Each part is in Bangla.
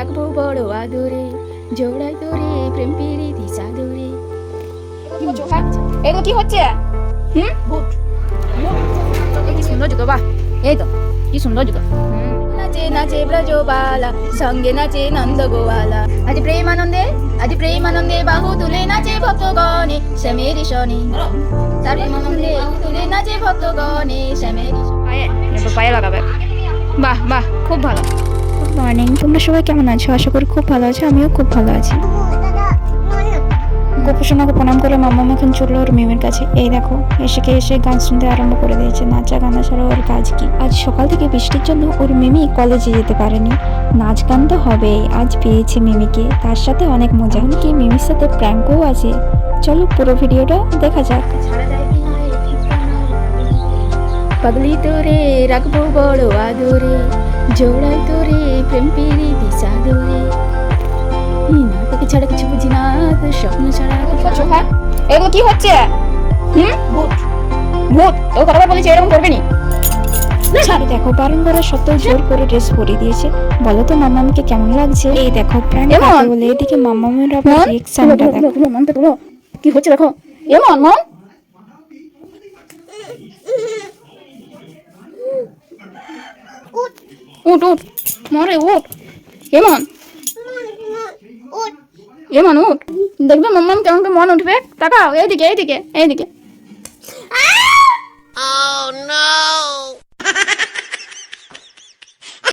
রাখবো বড় আদরে, জোড়াই তোরে প্রেম প্রীতি সাদরে। এগুলো কি হচ্ছে? কি সুন্দর জুতো, বাহ! এই তো কি সুন্দর জুতো। নাচে নাচে ব্রজবালা, সঙ্গে নাচে নন্দ গোয়ালা। আজ প্রেম আনন্দে বাহু তুলে নাচে ভক্তগণে শ্যামেরি শনি। তার প্রেম আনন্দে তুলে নাচে ভক্তগণে শ্যামেরি পায়ে, পায়ে লাগাবে। বাহ বাহ, খুব ভালো। গুড মর্নিং, তোমরা সবাই কেমন আছো? আশা করি খুব ভালো আছো, আমিও খুব ভালো আছি। গোপুসোনাকে প্রণাম করে মাম্মা এখন চললো ওর মিমের কাছে। এই দেখো এসে গান শুনতে আরম্ভ করে দিয়েছে। নাচা গানা ছাড়া ওর কাজ কি? আজ সকাল থেকে বৃষ্টির জন্য ওর মিমি কলেজে যেতে পারেনি। নাচ গান তো হবেই, আজ পেয়েছে মিমিকে, তার সাথে অনেক মজা। এমনকি মিমির সাথে প্র্যাঙ্কও আছে। চলো পুরো ভিডিওটা দেখা যাক। পাগলি তোরে রাখবো বড় আদরে, জোড়াই তোরে প্রেম প্রীতি সাদরে। না তোকে ছাড়া কিছু বুঝি না, তোর স্বপ্ন ছাড়া। এগুলো কি হচ্ছে? ভূত ভূত, তোর কথা বলেছে এরকম করবে নি। দেখো বারণ করা সত্ত্বেও জোর করে ড্রেস পরিয়ে দিয়েছে। বলো তো মাম্মামকে কেমন লাগছে? এই দেখো প্রাণ বলে এদিকে মাম্মামের আবার রিঅ্যাকশনটা দেখো। মনটা তোলো কি হচ্ছে দেখো। এমন মন উঠ উঠ মরে উঠ। এমন এমন উঠ, দেখবে মাম্মাম কেমন মন উঠবে। তাকাও এইদিকে এইদিকে এইদিকে।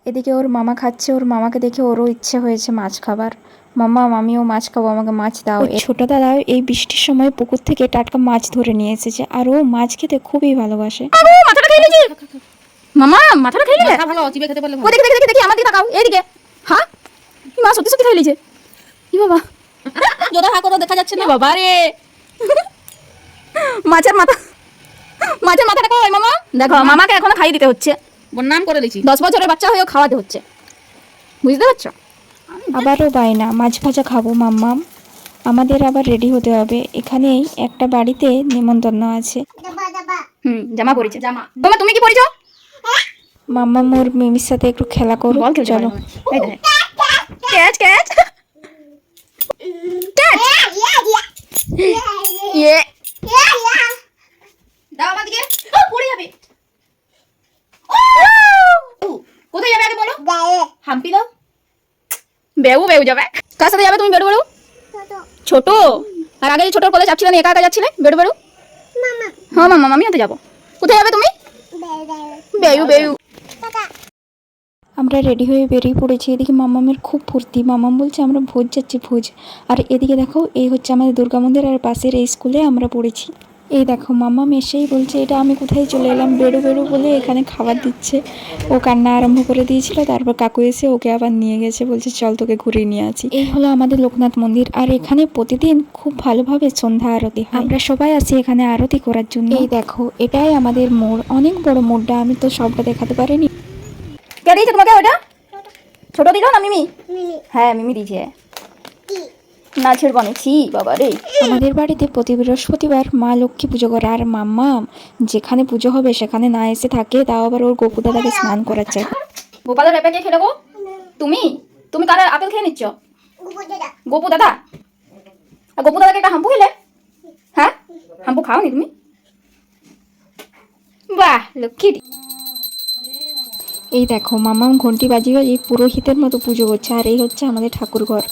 এদিকে ওর মামা খাচ্ছে, ওর মামাকে দেখে ওরও ইচ্ছে হয়েছে মাছ খাবার। মাম্মা আমিও মাছ খাবো, আমাকে মাছ দাও। ছোট দাদা এই বৃষ্টির সময় পুকুর থেকে টাটকা মাছ ধরে নিয়ে এসেছে, আর ও মাছ খেতে খুবই ভালোবাসে। মাথাটা খেয়ে নিয়েছি মামা, মাথাটা খেয়ে নিলে ভালো, চিবে খেতে পারলে ভালো। দেখি দেখি দেখি আমার দিকে তাকাও এইদিকে। হ্যাঁ কি মাছ সত্যি সত্যি খেয়ে নিয়েছে। কি বাবা, জোড়া হা করে দেখা যাচ্ছে না বাবা রে। মাছের মাথাটা কই মামা? দেখো মামাকে এখনো খাইয়ে দিতে হচ্ছে, নাম করে দিয়েছি। 10 বছরের বাচ্চা হয়েও খাওয়াতে হচ্ছে, বুঝতে পারছো? আবারও বাইনা মাছ ভাজা খাবো মাম্মাম। আমাদের আবার রেডি হতে হবে, এখানেই একটা বাড়িতে নিমন্ত্রণ আছে। জামা পরেছে জামা। তুমি কি পরেছো? মাম্মা মোর মিমির সাথে একটু খেলা করো, চলো। Catch catch catch. দাও আমাদিকে, পড়ে যাবে। কোথায় যাবে আগে বলো? হাম্পি দাও। বেউ যাবে। কার সাথে যাবে তুমি? বেড়ু ছোট। আর আগে ছোটর কোলে চাপছিলে না, একা একা যাচ্ছিলে বেড়ু। হ্যাঁ মামা আমিও তো যাবো। কোথায় যাবে তুমি? বেউ। আমরা রেডি হয়ে বেরিয়ে পড়েছি। এদিকে মামামের খুব ফুর্তি, মামাম বলছে আমরা ভোজ যাচ্ছি ভোজ। আর এদিকে দেখো এই হচ্ছে আমাদের দুর্গা মন্দির, আর পাশের এই স্কুলে আমরা পড়েছি। এই দেখো মামাম এসেই বলছে এটা আমি কোথায় চলে এলাম। বেড়ু বলে এখানে খাবার দিচ্ছে। ও কান্না আরম্ভ করে দিয়েছিল, তারপর কাকু এসে ওকে আবার নিয়ে গেছে, বলছে চল তোকে ঘুরিয়ে নিয়ে আছি। এই হলো আমাদের লোকনাথ মন্দির, আর এখানে প্রতিদিন খুব ভালোভাবে সন্ধ্যা আরতি হয়। আমরা সবাই আসি এখানে আরতি করার জন্য। এই দেখো এটাই আমাদের মোড়, অনেক বড় মোড়টা, আমি তো সবটা দেখাতে পারিনি। কে দিয়েছে তোমাকে ওটা? ছোট দিল না মিমি? হ্যাঁ মিমি দিয়েছে। নাচের বানিয়েছি বাবা রে। আমাদের বাড়িতে প্রতি বৃহস্পতিবার মা লক্ষ্মী পুজো করে, আর মাম্মাম যেখানে পুজো হবে সেখানে না এসে থাকে, তাও আবার ওর গোপু দাদাকে স্নান করাচ্ছে। গোপালের আপেল কে খেলে গো? তুমি কার আপেল খেয়ে নিচ্ছ? গোপু দাদা। আর গোপু দাদাকে একটা হাম্পু খেলে? হ্যাঁ হাম্পু খাওনি তুমি? বাহ লক্ষ্মী। এই দেখো মাম্মাম ঘন্টি বাজিয়ে পুরোহিতের মতো পুজো করছে, আর এই হচ্ছে আমাদের ঠাকুর ঘর।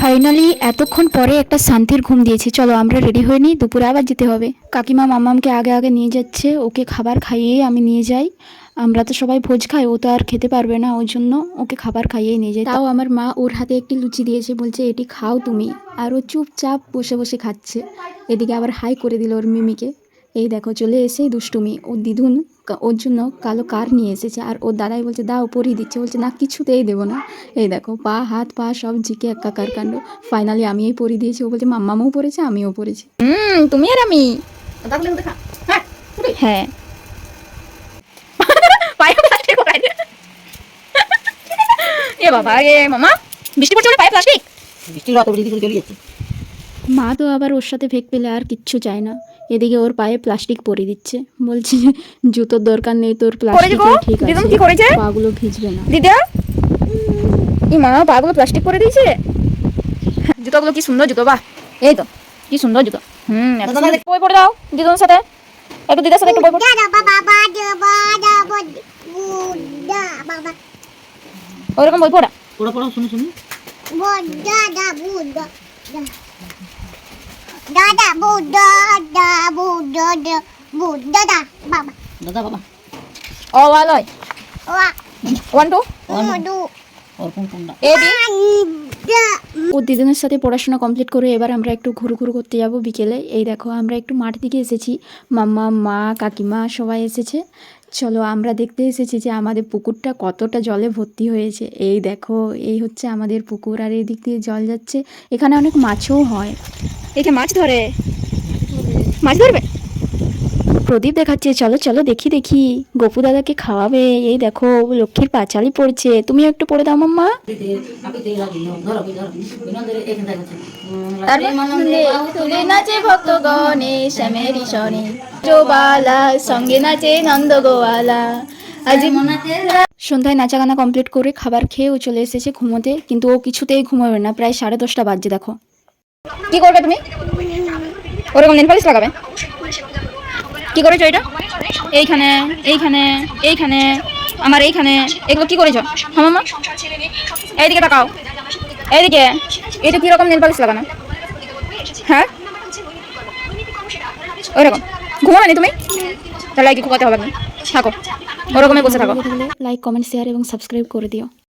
ফাইনালি এতক্ষণ পরে একটা শান্তির ঘুম দিয়েছি। চলো আমরা রেডি হয়ে নিই, দুপুরে আবার যেতে হবে। কাকিমা মাম্মামকে আগে নিয়ে যাচ্ছে, ওকে খাবার খাইয়ে আমি নিয়ে যাই। আমরা তো সবাই ভোজ খাই, ও তো আর খেতে পারবে না, ওই জন্য ওকে খাবার খাইয়েই নিয়ে যাই। তাও আমার মা ওর হাতে একটি লুচি দিয়েছে, বলছে এটি খাও তুমি। আর ও চুপচাপ বসে বসে খাচ্ছে। এদিকে আবার হাই করে দিল ওর মিমিকে। এই দেখো চলে এসেই দুষ্টুমি। ও দিদুন ওর জন্য কালো কার নিয়ে এসেছে, আর ওর দাদাই বলছে দাও পরিয়ে দিচ্ছে, বলছে না কিছুতেই দেবো না। এই দেখো হাত পা সব ঝিকে একাকার কাণ্ড। ফাইনালি আমিই পরিয়ে দিয়েছি। ও বলছে মাম্মামও পরেছে আমিও পরেছি। তুমি আর আমি। হ্যাঁ এ বাবা রে মামা, বৃষ্টি পড়ছে পায়ে প্লাস্টিক। মা তো আবার ওর সাথে ভেগ পেলে আর কিচ্ছু চায় না। এদিকে ওর পায়ে প্লাস্টিক পরে দিচ্ছে, বলছি জুতোর দরকার নেই তোর, করেছে প্লাস্টিক গো ঠিক দিদুন, আছে, কি করেছে পাগুলো ভিজবে না। দিদা? ই মা, পাগুলো প্লাস্টিক করে দিয়েছে। জুতোগুলো কি সুন্দর জুতো, বাহ, এই তো কি সুন্দর জুতো। এত সুন্দর। বই পড়ে দাও দিদুনের সাথে, একটু দিদার সাথে একটু বই পড়ে। ওরকম বই পড়া। পড়ো পড়ো, শুনি শুনি। দাদা বাবা ও আলয় 1 2 ওরকম কোনটা? A B. ও দিদিনের সাথে পড়াশোনা কমপ্লিট করে এবার আমরা একটু ঘুরু ঘুরু করতে যাব বিকেলে। এই দেখো আমরা একটু মাঠ দিকে এসেছি, মাম্মা, মা, কাকিমা সবাই এসেছে। চলো আমরা দেখতে এসেছি যে আমাদের পুকুরটা কতটা জলে ভর্তি হয়েছে। এই দেখো, এই হচ্ছে আমাদের পুকুর, আর এই দিক দিয়ে জল যাচ্ছে। এখানে অনেক মাছও হয়। একে মাছ ধরে, মাছ ধরবে। প্রদীপ দেখাচ্ছে, চলো চলো দেখি দেখি, গপু দাদাকে খাওয়াবে। এই দেখো লক্ষ্মীর পাঁচালি পড়ছে, তুমিও একটু পড়ে দাও মাম্মা। তুলে নাচে ভক্তগণে শ্যামেরি শনে, জোবালা সঙ্গে নাচে নন্দ গোয়ালা। আজ সন্ধ্যায় নাচা গানা কমপ্লিট করে খাবার খেয়ে ও চলে এসেছে ঘুমোতে, কিন্তু ও কিছুতেই ঘুমাবে না, প্রায় 10:30 বাজছে দেখো। কি করবে তুমি? ওরকম নেল পালিশ লাগাবে? কি করেছো এটা? এইখানে এইখানে এইখানে আমার এইখানে, এগুলো কি করেছো? হ্যাঁ মামা, এইদিকে তাকাও, এইদিকে। এটা কি রকম নেল পালিশ লাগানো? হ্যাঁ ওইরকম ঘুমাবে না তুমি? তাহলে কি ঘুমাতে হবে না, থাকো ওরকমই বসে থাকো। লাইক, কমেন্ট, শেয়ার এবং সাবস্ক্রাইব করে দিও।